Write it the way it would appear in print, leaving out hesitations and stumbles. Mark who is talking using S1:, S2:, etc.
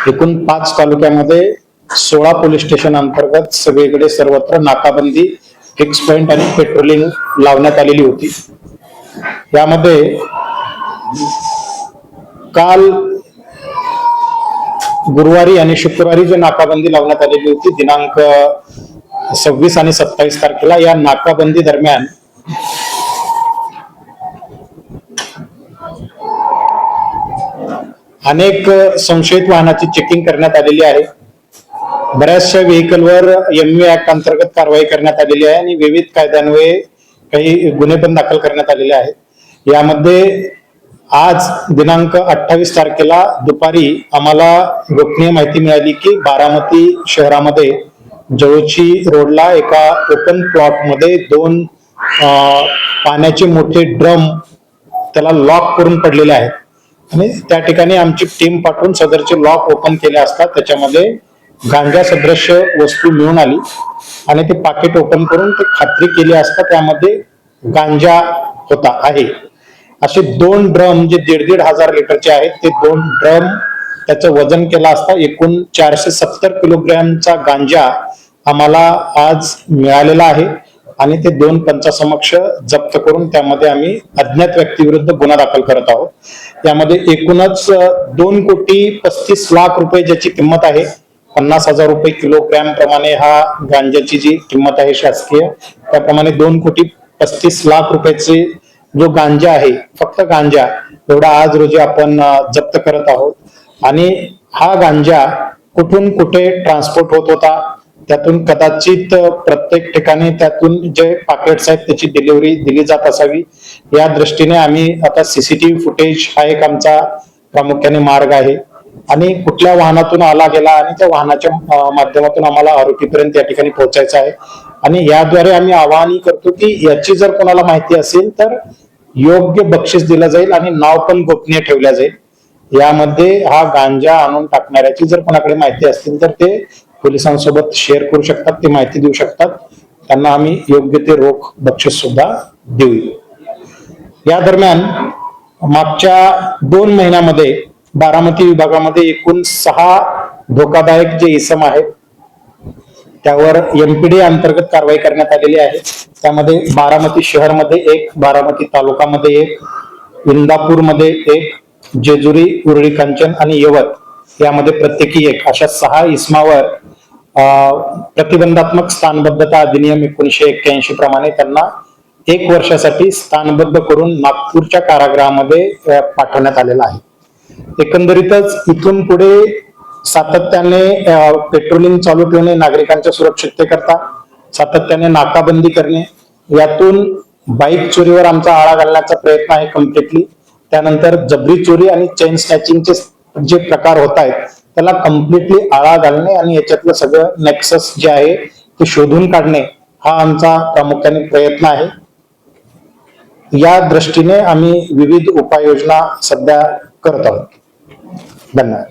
S1: एकूण 5 तालुक्यामध्ये 16 police station अंतर्गत सगळीकडे सर्वत्र नाकाबंदी, फिक्स पॉइंट आणि पेट्रोलिंग लावण्यात आलेली होती. यामध्ये काल गुरुवारी आणि शुक्रवारी जी नाकाबंदी लावण्यात आलेली होती दिनांक 26 आणि 27 तारखेला, या नाकाबंदी दरम्यान अनेक संशयित वाहनाची चेकिंग करण्यात आलेली आहे. बऱ्याचशा व्हेकलवर एमव्ही ऍक्ट अंतर्गत कारवाई करण्यात आलेली आहे आणि विविध कायद्यान्वये काही गुन्हे पण दाखल करण्यात आलेले आहेत. यामध्ये आज दिनांक 28 तारखेला दुपारी आम्हाला गोपनीय माहिती मिळाली की बारामती शहरामध्ये जवळची रोडला एका ओपन प्लॉट मध्ये 2 पाण्याचे मोठे ड्रम त्याला लॉक करून पडलेले आहेत आणि त्या ठिकाणी आमची टीम पाठवून सदरचे लॉक ओपन केले असता त्याच्यामध्ये गांजा सदृश्य वस्तू मिळून आली आणि ते पाकिट ओपन करून ते खात्री केली असता त्यामध्ये गांजा होता आहे. असे 2 ड्रम जे 1.5 हजार लिटरचे आहेत ते 2 ड्रम त्याचं वजन केलं असता एकूण 470 किलोग्रॅमचा गांजा आम्हाला आज मिळालेला आहे आणि ते 2 पंचासमक्ष जप्त करून त्यामध्ये आम्ही अज्ञात व्यक्तीविरुद्ध गुन्हा दाखल करत आहोत. यामध्ये एकूणच 2,35,00,000 रुपये ज्याची किंमत आहे, 50,000 रुपये किलोग्रॅम प्रमाणे हा गांजाची जी किंमत आहे शासकीय, त्याप्रमाणे 2,35,00,000 रुपयाचे जो गांजा आहे, फक्त गांजा एवढा आज रोजी आपण जप्त करत आहोत. आणि हा गांजा कुठून कुठे ट्रान्सपोर्ट होत होता, त्यातून कदाचित प्रत्येक ठिकाणी त्यातून जे पॅकेट्स आहेत त्याची डिलिव्हरी दिली जात असावी, या दृष्टीने आम्ही आता सीसीटीव्ही फुटेज हा एक आमचा प्रामुख्याने मार्ग आहे आणि कुठल्या वाहनातून आला गेला आणि त्या वाहनाच्या माध्यमातून आम्हाला आरोपीपर्यंत या ठिकाणी पोहोचायचं आहे. आणि याद्वारे आम्ही आवाहन करतो की याची जर कोणाला माहिती असेल तर योग्य बक्षीस दिलं जाईल आणि नाव पण गोपनीय ठेवलं जाईल. यामध्ये हा गांजा आणून टाकणाऱ्याची जर कोणाकडे माहिती असतील तर ते पोलिसांसोबत शेअर करू शकतात, ते माहिती देऊ शकतात, त्यांना आम्ही योग्य ते रोख बक्षीस सुद्धा देऊ. या दरम्यान मागच्या 2 महिन्यामध्ये बारामती विभागामध्ये एकूण 6 धोकादायक जे इसम आहेत त्यावर एमपीडी अंतर्गत कारवाई करण्यात आलेली आहे. त्यामध्ये बारामती शहरमध्ये 1, बारामती तालुकामध्ये 1, इंदापूरमध्ये 1, जेजुरी, उरळी कांचन आणि यवत यामध्ये प्रत्येकी 1 अशा 6 इसमावर प्रतिबंधात्मक स्थानबद्धता अधिनियम 1981 प्रमाणे त्यांना 1 वर्षासाठी स्थानबद्ध करून नागपूरच्या कारागृहामध्ये पाठवण्यात आलेला आहे. एकंदरीतच इथून पुढे सातत्याने पेट्रोलिंग चालू ठेवणे, नागरिकांच्या सुरक्षिततेकरता सातत्याने नाकाबंदी करणे, यातून बाईक चोरीवर आमचा आळा घालण्याचा प्रयत्न आहे कम्प्लिटली. त्यानंतर जबरी चोरी आणि चेन स्नॅचिंगचे जे प्रकार होत आहेत त्याला कम्प्लिटली आळा घालणे आणि याच्यातलं सगळं नेक्सस जे आहे ते शोधून काढणे हा आमचा प्रामुख्याने प्रयत्न आहे. या दृष्टीने आम्ही विविध उपाययोजना सध्या करत आहोत. धन्यवाद.